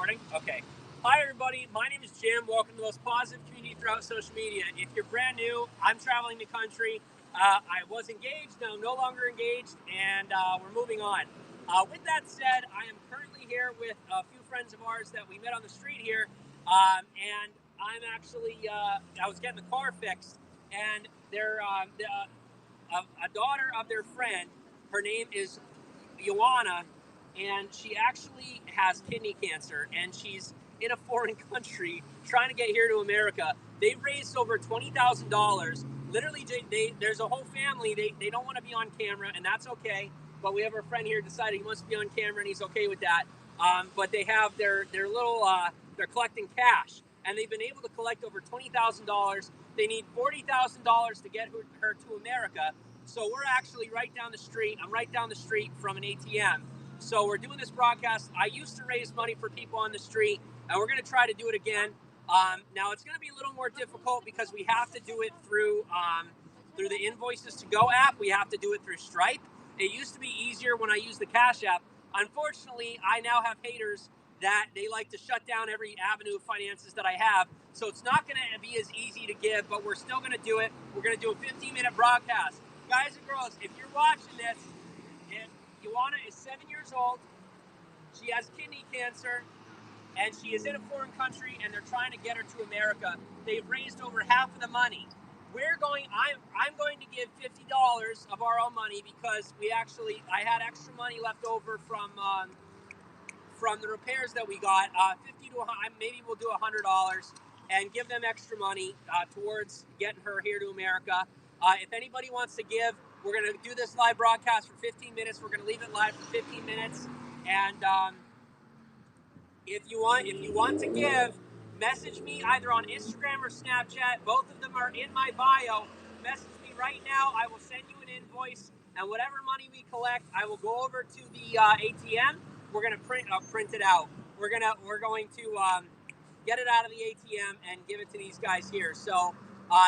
recording? Okay. Hi, everybody. My name is Jim. Welcome to the most positive community throughout social media. If you're brand new, I'm traveling the country. I was engaged, now I'm no longer engaged, and we're moving on. With that said, I am currently here with a few friends of ours that we met on the street here, and I'm actually, I was getting the car fixed, and they're a daughter of their friend. Her name is Joanna, and she actually has kidney cancer, and she's in a foreign country trying to get here to America. They've raised over $20,000. Literally, there's a whole family. They don't want to be on camera, and that's okay. But we have our friend here decided he wants to be on camera, and he's okay with that. But they have their little, they're collecting cash, and they've been able to collect over $20,000. They need $40,000 to get her to America. So we're actually right down the street. I'm right down the street from an ATM. So we're doing this broadcast. I used to raise money for people on the street, and we're going to try to do it again. Now it's going to be a little more difficult because we have to do it through the Invoices to Go app. We have to do it through Stripe. It used to be easier when I used the Cash app. Unfortunately, I now have haters that they like to shut down every avenue of finances that I have. So it's not going to be as easy to give, but we're still going to do it. We're going to do a 15-minute broadcast. Guys and girls, if you're watching this, Joanna is 7 years old. She has kidney cancer, and she is in a foreign country, and they're trying to get her to America. They've raised over half of the money. I'm going to give $50 of our own money because I had extra money left over from the repairs that we got. 50 to maybe we'll do $100 and give them extra money towards getting her here to America. If anybody wants to give, we're going to do this live broadcast for 15 minutes. We're going to leave it live for 15 minutes. And if you want to give, message me either on Instagram or Snapchat. Both of them are in my bio. Message me right now. I will send you an invoice, and whatever money we collect, I will go over to the ATM. We're going to print it out. We're going to get it out of the ATM and give it to these guys here. So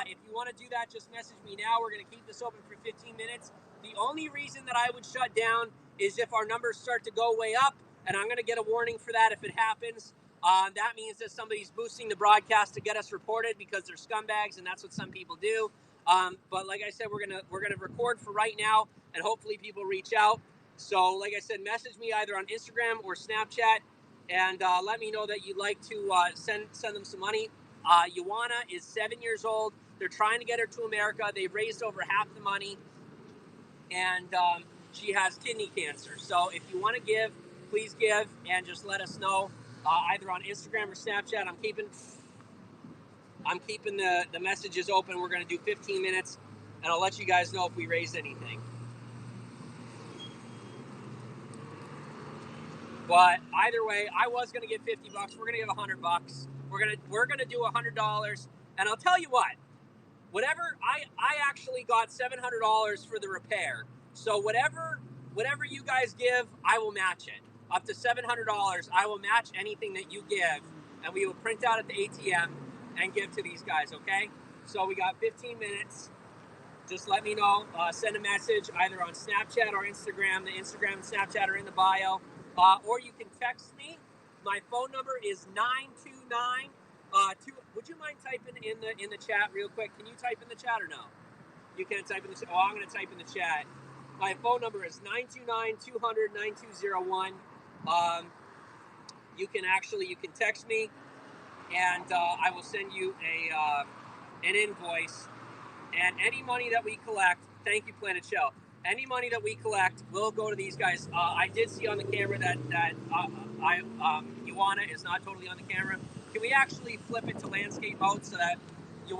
if you want to do that, just message me now. We're going to keep this open for 15 minutes. The only reason that I would shut down is if our numbers start to go way up, and I'm going to get a warning for that if it happens. That means that somebody's boosting the broadcast to get us reported because they're scumbags, and that's what some people do. But like I said, we're gonna record for right now, and hopefully people reach out. So like I said, message me either on Instagram or Snapchat, and let me know that you'd like to send them some money. Joanna is 7 years old. They're trying to get her to America. They've raised over half the money, and she has kidney cancer. So if you want to give, please give, and just let us know either on Instagram or Snapchat. I'm keeping the messages open. We're going to do 15 minutes, and I'll let you guys know if we raise anything. But either way, I was going to give $50. We're going to give $100. We're gonna do $100, and I'll tell you what. Whatever I actually got $700 for the repair. So whatever you guys give, I will match it. Up to $700, I will match anything that you give, and we will print out at the ATM and give to these guys, okay? So we got 15 minutes. Just let me know. Send a message either on Snapchat or Instagram. The Instagram and Snapchat are in the bio. Or you can text me. My phone number is 929. Would you mind typing in the chat real quick? Can you type in the chat or no? You can't type in the chat. Oh, I'm going to type in the chat. My phone number is 929-200-9201. You can text me, and I will send you an invoice. And any money that we collect, thank you, Planet Show. Any money that we collect will go to these guys. I did see on the camera that Joanna is not totally on the camera. Can we actually flip it to landscape mode so that we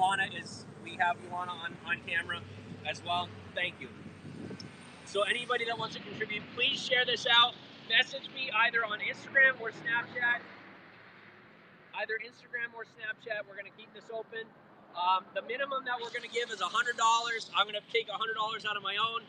have Joanna on camera as well? Thank you. So anybody that wants to contribute, please share this out. Message me either on Instagram or Snapchat. We're going to keep this open. The minimum that we're going to give is $100. I'm going to take $100 out of my own.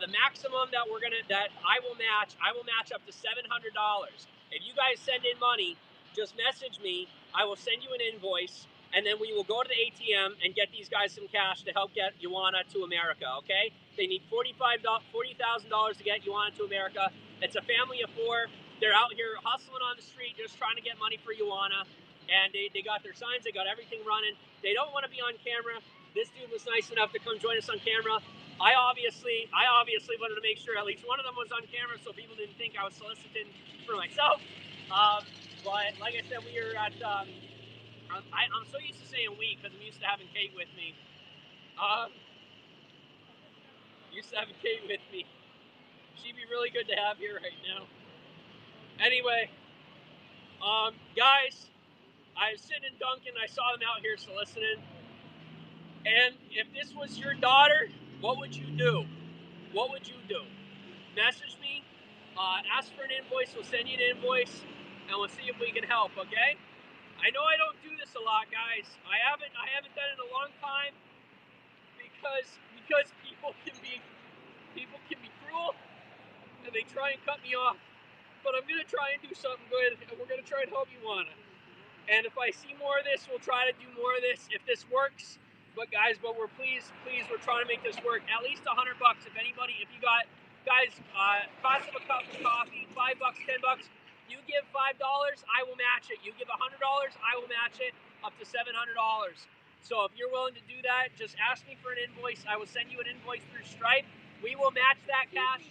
The maximum that I will match up to $700. If you guys send in money, just message me. I will send you an invoice, and then we will go to the ATM and get these guys some cash to help get Joanna to America, okay? They need $40,000 to get Joanna to America. It's a family of 4. They're out here hustling on the street, just trying to get money for ICYMI, and they got their signs, they got everything running. They don't want to be on camera. This dude was nice enough to come join us on camera. I obviously wanted to make sure at least one of them was on camera, so people didn't think I was soliciting for myself. But like I said, we are at. I'm so used to saying we because I'm used to having Kate with me. She'd be really good to have here right now. Anyway, guys, I was sitting in Duncan. I saw them out here soliciting. And if this was your daughter, what would you do? What would you do? Message me, ask for an invoice. We'll send you an invoice, and we'll see if we can help. Okay? I know I don't do this a lot, guys. I haven't done it in a long time because people can be cruel and they try and cut me off. But I'm gonna try and do something good, and we're gonna try and help ICYMI. And if I see more of this, we'll try to do more of this if this works. But guys, we're please, we're trying to make this work. At least $100. If anybody, if you got guys, cost of a cup of coffee, $5, $10. You give $5, I will match it. You give $100, I will match it up to $700. So if you're willing to do that, just ask me for an invoice. I will send you an invoice through Stripe. We will match that cash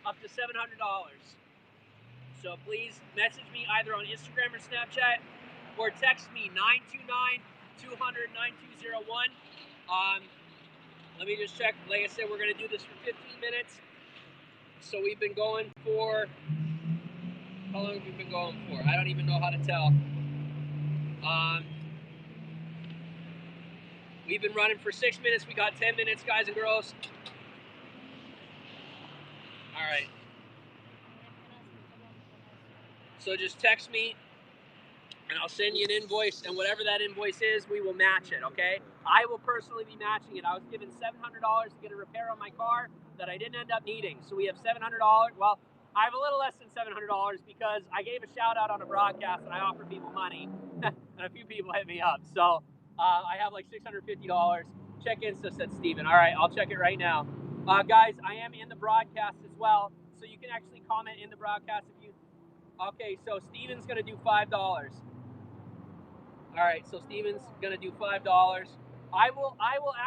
up to $700. So please message me either on Instagram or Snapchat, or text me 929-200-9201. Let me just check. Like I said, we're going to do this for 15 minutes. So we've been going for, how long have we been going for? I don't even know how to tell. We've been running for 6 minutes. We got 10 minutes, guys and girls. All right. So just text me, and I'll send you an invoice, and whatever that invoice is, we will match it, okay? I will personally be matching it. I was given $700 to get a repair on my car that I didn't end up needing. So we have $700. Well, I have a little less than $700 because I gave a shout out on a broadcast and I offered people money, and a few people hit me up. So I have like $650. Check Insta, said Steven. All right, I'll check it right now. Guys, I am in the broadcast as well, so you can actually comment in the broadcast if you. Okay, so Steven's gonna do $5. All right, so Steven's gonna do $5. I will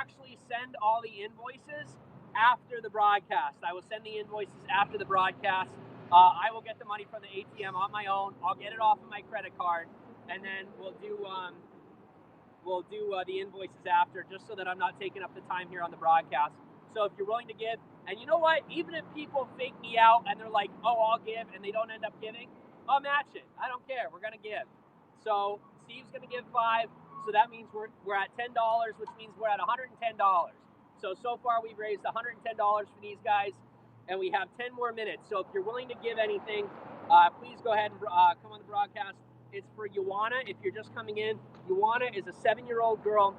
actually send all the invoices after the broadcast. I will send the invoices after the broadcast. I will get the money from the ATM on my own. I'll get it off of my credit card, and then we'll do the invoices after, just so that I'm not taking up the time here on the broadcast. So if you're willing to give, and you know what, even if people fake me out and they're like, oh, I'll give, and they don't end up giving, I'll match it. I don't care. We're gonna give. So Steve's gonna give $5. So that means we're at $10, which means we're at $110. So far we've raised $110 for these guys, and we have 10 more minutes. So if you're willing to give anything, please go ahead and come on the broadcast. It's for ICYMI. If you're just coming in, ICYMI is a 7-year-old girl.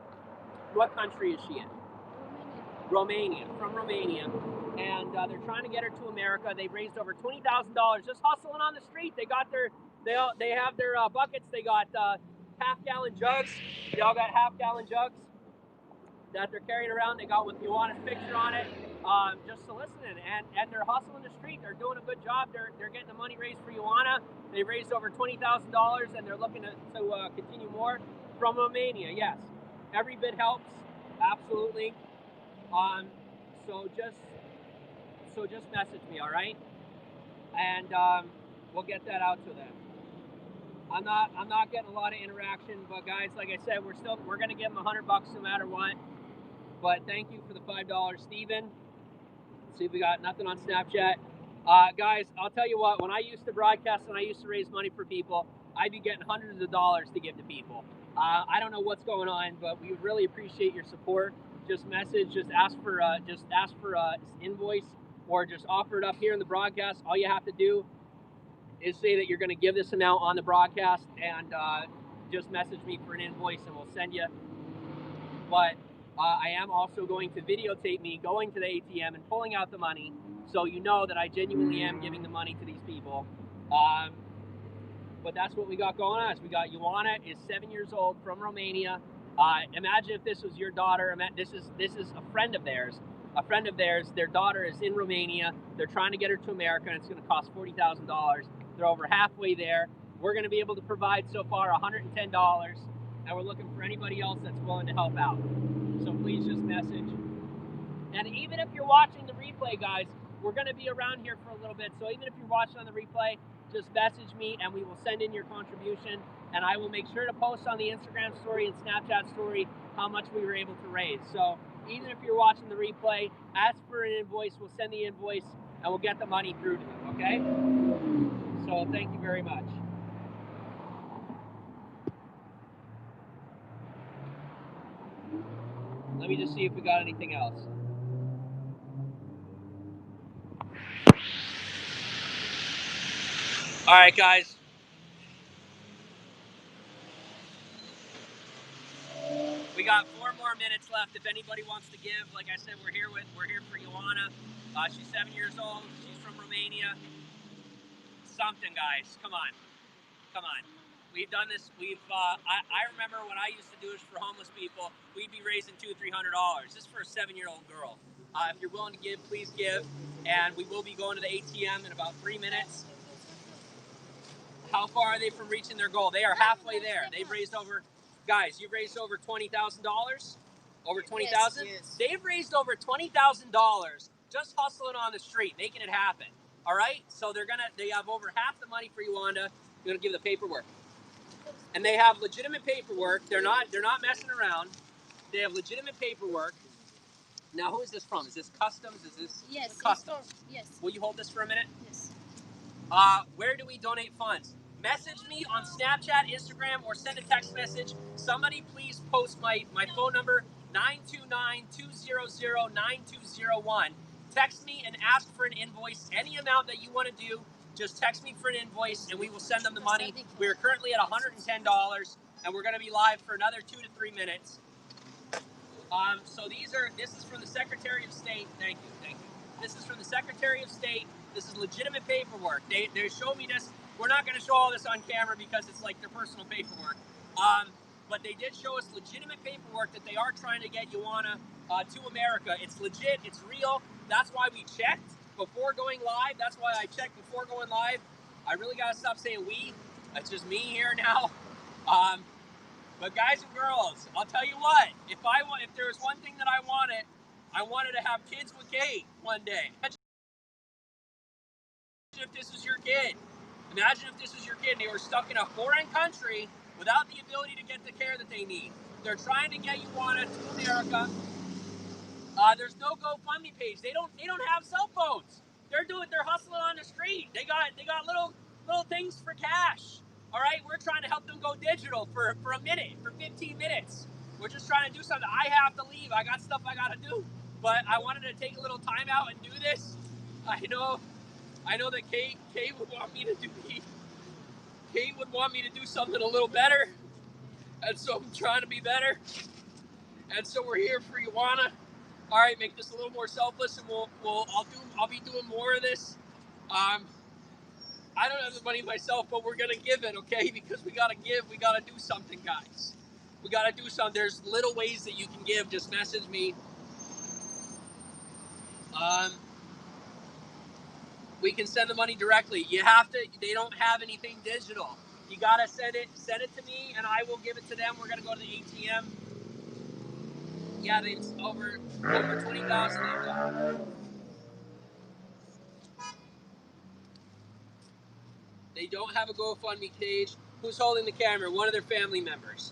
What country is she in? Romania, from Romania. And they're trying to get her to America. They've raised over $20,000 just hustling on the street. They got they have their buckets. They got half-gallon jugs. They all got half-gallon jugs that they're carrying around. They got with ICYMI's picture on it, just soliciting, and they're hustling the street. They're doing a good job. They're getting the money raised for ICYMI. They raised over $20,000, and they're looking to continue more from Romania. Yes, every bit helps, absolutely. So just message me, all right? And we'll get that out to them. I'm not getting a lot of interaction, but guys, like I said, we're gonna give them $100 no matter what. But thank you for the $5, Steven. Let's see if we got nothing on Snapchat. Guys, I'll tell you what, when I used to broadcast and I used to raise money for people, I'd be getting hundreds of dollars to give to people. I don't know what's going on, but we really appreciate your support. Just message, just ask for invoice, or just offer it up here in the broadcast. All you have to do is say that you're going to give this amount on the broadcast, and just message me for an invoice, and we'll send you. But I am also going to videotape me going to the ATM and pulling out the money, so you know that I genuinely am giving the money to these people. But that's what we got going on. We got ICYMI, is 7 years old, from Romania. Imagine if this was your daughter. This is a friend of theirs. A friend of theirs, their daughter is in Romania. They're trying to get her to America, and it's going to cost $40,000. They're over halfway there. We're going to be able to provide so far $110, and we're looking for anybody else that's willing to help out. So please just message. And even if you're watching the replay, guys, we're going to be around here for a little bit. So even if you're watching on the replay, just message me and we will send in your contribution. And I will make sure to post on the Instagram story and Snapchat story how much we were able to raise. So even if you're watching the replay, ask for an invoice. We'll send the invoice and we'll get the money through to them, okay? So thank you very much. Let me just see if we got anything else. All right, guys. We got 4 more minutes left. If anybody wants to give, like I said, we're here for Ioana. She's 7 years old. She's from Romania. Something, guys. Come on. We've done this. I remember when I used to do this for homeless people, we'd be raising $200-300. This is for a 7-year-old girl. If you're willing to give, please give. And we will be going to the ATM in about 3 minutes. How far are they from reaching their goal? They are halfway there. They've raised over, guys, you've raised over $20,000? Over $20,000? Yes. They've raised over $20,000 just hustling on the street, making it happen. All right? So they have over half the money for Ioana. You're gonna give the paperwork. And they have legitimate paperwork. They're not messing around. They have legitimate paperwork. Now, who is this from? Is this Customs? Is this Customs? Yes. Will you hold this for a minute? Yes. Where do we donate funds? Message me on Snapchat, Instagram, or send a text message. Somebody please post my phone number, 929-200-9201. Text me and ask for an invoice. Any amount that you want to do, just text me for an invoice and we will send them the money. We are currently at $110 and we're going to be live for another 2 to 3 minutes. This is from the Secretary of State. Thank you. This is from the Secretary of State. This is legitimate paperwork. They showed me this. We're not going to show all this on camera because it's like their personal paperwork. But they did show us legitimate paperwork that they are trying to get Ioana to America. It's legit. It's real. That's why we checked before going live. That's why I checked before going live. I really got to stop saying we. It's just me here now. But guys and girls, I'll tell you what. If there was one thing that I wanted to have kids with Kate one day. Imagine if this was your kid. Imagine if this was your kid and they were stuck in a foreign country without the ability to get the care that they need. They're trying to get Ioana to America. There's no GoFundMe page. They don't have cell phones. They're hustling on the street. They got little things for cash. All right, we're trying to help them go digital for a minute, for 15 minutes. We're just trying to do something. I have to leave. I got stuff I got to do. But I wanted to take a little time out and do this. I know that Kate would want me to do something a little better. And so I'm trying to be better. And so we're here for Ioana. All right, make this a little more selfless, and I'll be doing more of this. I don't have the money myself, but we're gonna give it, okay? Because we gotta give. We gotta do something, guys. We gotta do something. There's little ways that you can give. Just message me. We can send the money directly. You have to. They don't have anything digital. You gotta send it to me, and I will give it to them. We're gonna go to the ATM. Yeah, it's over 20,000. They don't have a GoFundMe page. Who's holding the camera? One of their family members.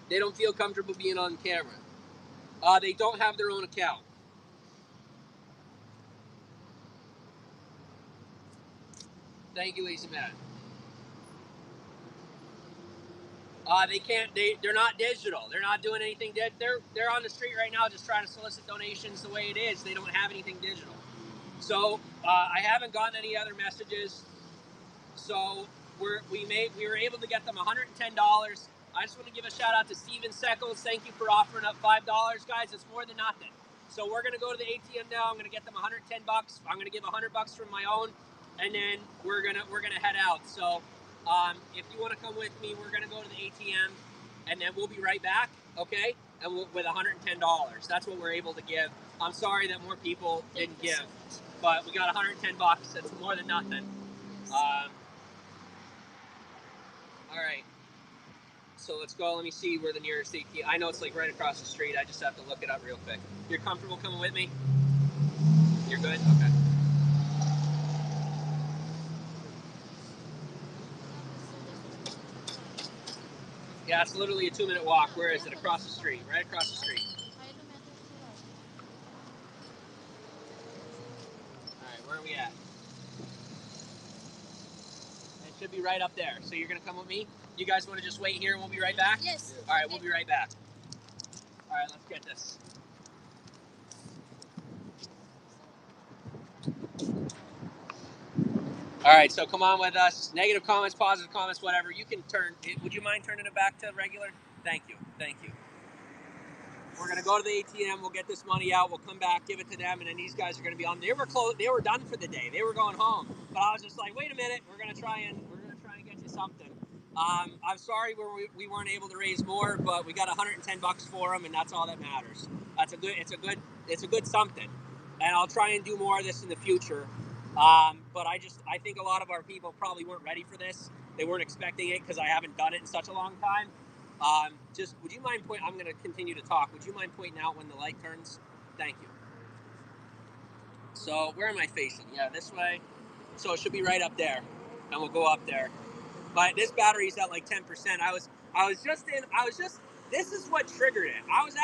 They don't feel comfortable being on camera. They don't have their own account. Thank you, Lisa Matt. They can't. They're not digital. They're not doing anything. They're on the street right now, just trying to solicit donations the way it is. They don't have anything digital. So I haven't gotten any other messages. So we were able to get them $110. I just want to give a shout out to Steven Seckles. Thank you for offering up $5, guys. It's more than nothing. So we're gonna go to the ATM now. I'm gonna get them $110. I'm gonna give $100 from my own, and then we're gonna head out. So if you want to come with me, we're gonna go to the ATM, and then we'll be right back. Okay? And with $110. That's what we're able to give. I'm sorry that more people didn't give, but we got $110. That's more than nothing. So let's go. Let me see where the nearest ATM. I know it's like right across the street. I just have to look it up real quick. You're comfortable coming with me? You're good? Okay. Yeah, it's literally a 2-minute walk. Where is it? Across the street. Right across the street. Alright, where are we at? It should be right up there. So you're going to come with me? You guys want to just wait here and we'll be right back? Yes. Alright, we'll be right back. Alright, let's get this. Alright, so come on with us. Negative comments, positive comments, whatever. You can turn. Would you mind turning it back to regular? Thank you. Thank you. We're going to go to the ATM. We'll get this money out. We'll come back, give it to them, and then these guys are going to be on. They were close. They were done for the day. They were going home. But I was just like, wait a minute. We're going to try and get you something. I'm sorry we weren't able to raise more, but we got $110 for them, and that's all that matters. It's a good something. And I'll try and do more of this in the future. But I think a lot of our people probably weren't ready for this. They weren't expecting it because I haven't done it in such a long time. Just, would you mind I'm going to continue to talk. Would you mind pointing out when the light turns? Thank you. So where am I facing? Yeah, this way. So it should be right up there, and we'll go up there. But this battery's at like 10%. This is what triggered it. I was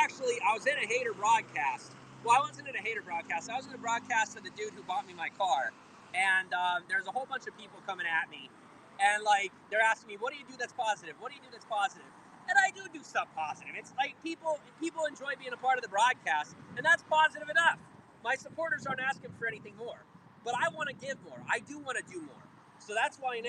in a hater broadcast. Well, I wasn't in a hater broadcast. I was in a broadcast of the dude who bought me my car. And there's a whole bunch of people coming at me. And like, they're asking me, what do you do that's positive? What do you do that's positive? And I do stuff positive. It's like people enjoy being a part of the broadcast, and that's positive enough. My supporters aren't asking for anything more. But I want to give more. I do want to do more. So that's why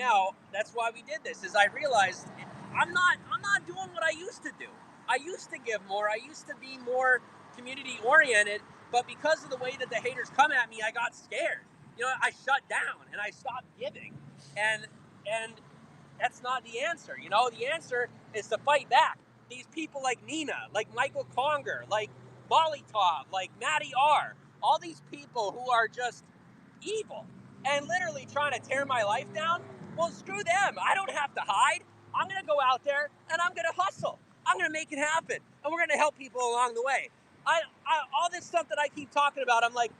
we did this, is I realized I'm not doing what I used to do. I used to give more. I used to be more community oriented, but because of the way that the haters come at me, I got scared. You know, I shut down and I stopped giving. And that's not the answer. You know, the answer is to fight back. These people like Nina, like Michael Conger, like Molly Todd, like Maddie R, all these people who are just evil and literally trying to tear my life down, well, screw them. I don't have to hide. I'm going to go out there and I'm going to hustle. I'm going to make it happen. And we're going to help people along the way. All this stuff that I keep talking about, I'm like,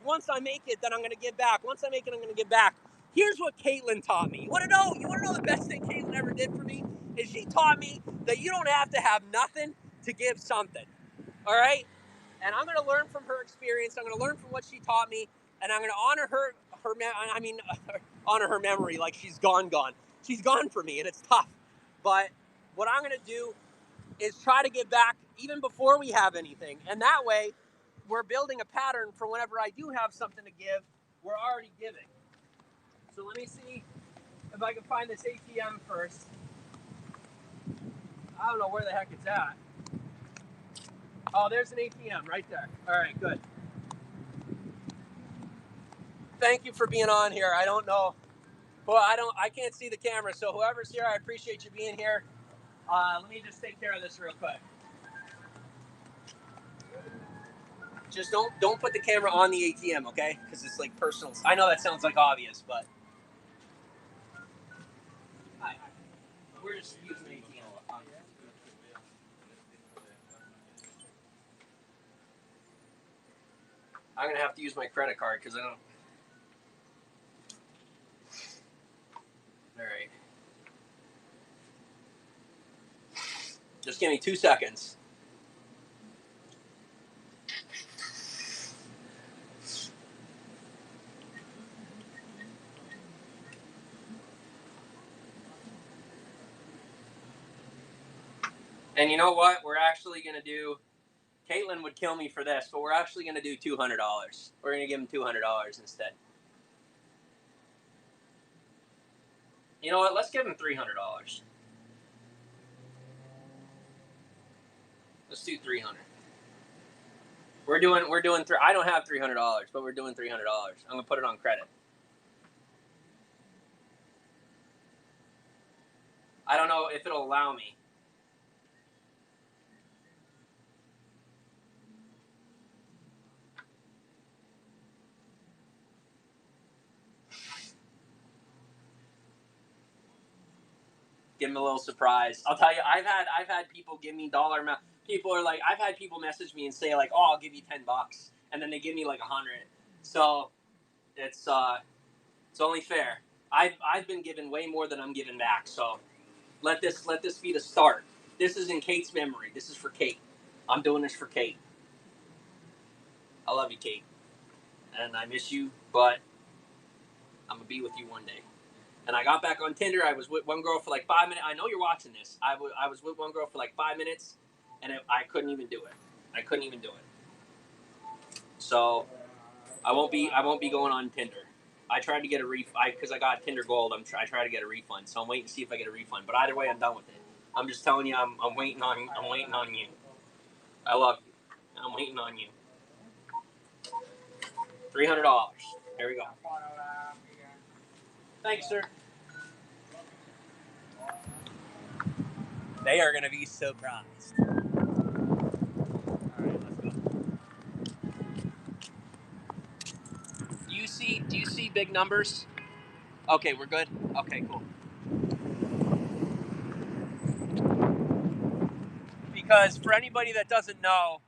once I make it, then I'm going to give back. Once I make it, I'm going to give back. Here's what Caitlin taught me. You want to know the best thing Caitlin ever did for me? Is she taught me that you don't have to have nothing to give something. All right? And I'm going to learn from her experience. I'm going to learn from what she taught me. And I'm going to honor honor her memory like she's gone. She's gone for me, and it's tough. But what I'm going to do is try to give back even before we have anything. And that way, we're building a pattern for whenever I do have something to give, we're already giving. So let me see if I can find this ATM first. I don't know where the heck it's at. Oh, there's an ATM right there. All right, good. Thank you for being on here. I don't know. Well, I can't see the camera, so whoever's here, I appreciate you being here. Let me just take care of this real quick. Just don't put the camera on the ATM, okay? Because it's like personal. I know that sounds like obvious, but hi. We're just using the ATM. I'm gonna have to use my credit card because I don't. All right. Just give me 2 seconds. And you know what? We're actually going to do, Caitlin would kill me for this, but we're actually going to do $200. We're going to give him $200 instead. You know what? Let's give him $300. Let's do $300. I don't have $300, but we're doing $300. I'm going to put it on credit. I don't know if it'll allow me. Give them a little surprise. I'll tell you, I've had people give me dollar amount. People are like, I've had people message me and say like, oh, I'll give you $10, and then they give me like 100. So it's only fair. I've been given way more than I'm giving back. So let this be the start. This is in Kate's memory. This is for Kate. I'm doing this for Kate. I love you, Kate, and I miss you, but I'm gonna be with you one day. And I got back on Tinder. I was with one girl for like 5 minutes. I know you're watching this. I was with one girl for like 5 minutes, and I couldn't even do it. I couldn't even do it. So I won't be going on Tinder. I tried to get a refund because I got Tinder Gold. I tried to get a refund, so I'm waiting to see if I get a refund. But either way, I'm done with it. I'm just telling you, I'm waiting on you. I love you. I'm waiting on you. $300. Here we go. Thanks, sir. They are going to be surprised. All right, let's go. Do you see big numbers? Okay, we're good. Okay, cool. Because for anybody that doesn't know,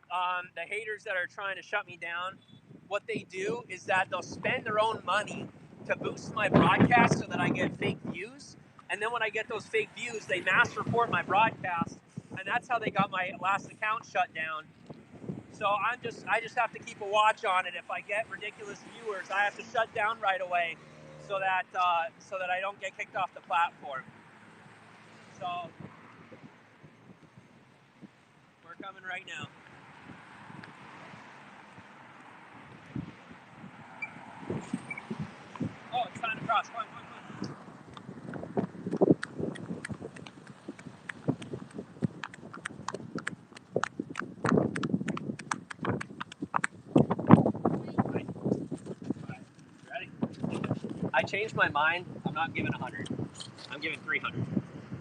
the haters that are trying to shut me down, what they do is that they'll spend their own money to boost my broadcast so that I get fake views. And then when I get those fake views, they mass report my broadcast. And that's how they got my last account shut down. So I just have to keep a watch on it. If I get ridiculous viewers, I have to shut down right away so that I don't get kicked off the platform. So we're coming right now. Oh, it's time to cross. Come on. Ready? I changed my mind. I'm not giving 100. I'm giving 300.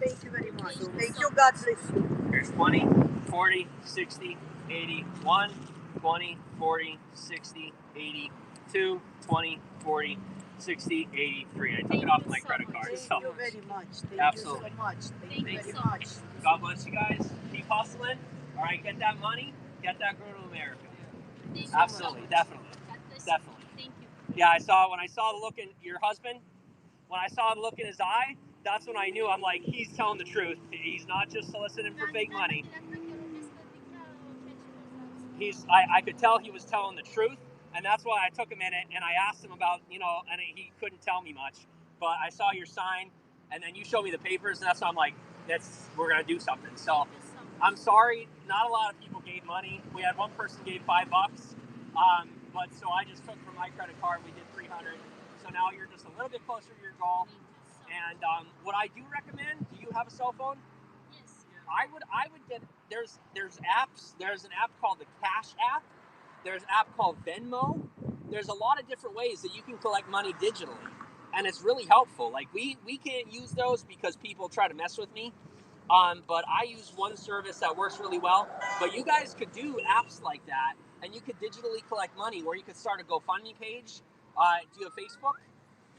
Thank you very much. Thank you. God bless you. Here's 20, 40, 60, 80, 1, 20, 40, 60, 80, 2, 20, 40, 60, 83. I took it off my credit card. Thank you very much. Thank Absolutely. you so much. Thank you very you. much. God bless you guys. Keep hustling. All right, get that money. Get that girl to America. Absolutely, definitely. Definitely. Thank you. Yeah, when I saw the look in your husband, when I saw the look in his eye, that's when I knew. I'm like, he's telling the truth. He's not just soliciting for fake money. I could tell he was telling the truth, and that's why I took a minute and I asked him about, and he couldn't tell me much. But I saw your sign, and then you showed me the papers, and that's why I'm like, we're gonna do something. So I'm sorry, not a lot of people gave money. We had one person gave $5, but so I just took from my credit card. We did 300. So now you're just a little bit closer to your goal. And what I do recommend, do you have a cell phone? Yes. I would get, there's apps. There's an app called the Cash app. There's an app called Venmo. There's a lot of different ways that you can collect money digitally. And it's really helpful. Like we can't use those because people try to mess with me. But I use one service that works really well. But you guys could do apps like that, and you could digitally collect money, where you could start a GoFundMe page. Do you have Facebook?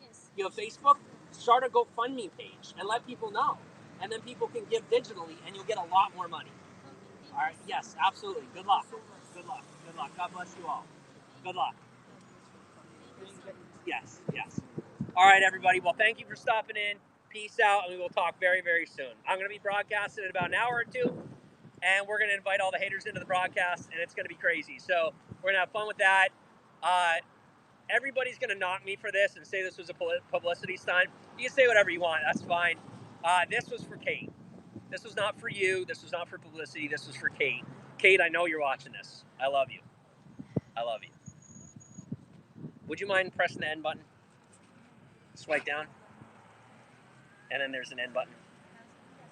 Yes. You have Facebook? Start a GoFundMe page and let people know. And then people can give digitally, and you'll get a lot more money. Okay, All right? Yes, absolutely. Good luck. Good luck. Good luck. God bless you all. Good luck. Yes, yes. All right, everybody. Well, thank you for stopping in. Peace out, and we will talk very, very soon. I'm going to be broadcasting in about an hour or two, and we're going to invite all the haters into the broadcast, and it's going to be crazy. So we're going to have fun with that. Everybody's going to knock me for this and say this was a publicity stunt. You can say whatever you want. That's fine. This was for Kate. This was not for you. This was not for publicity. This was for Kate. Kate, I know you're watching this. I love you. I love you. Would you mind pressing the end button? Swipe down. And then there's an end button.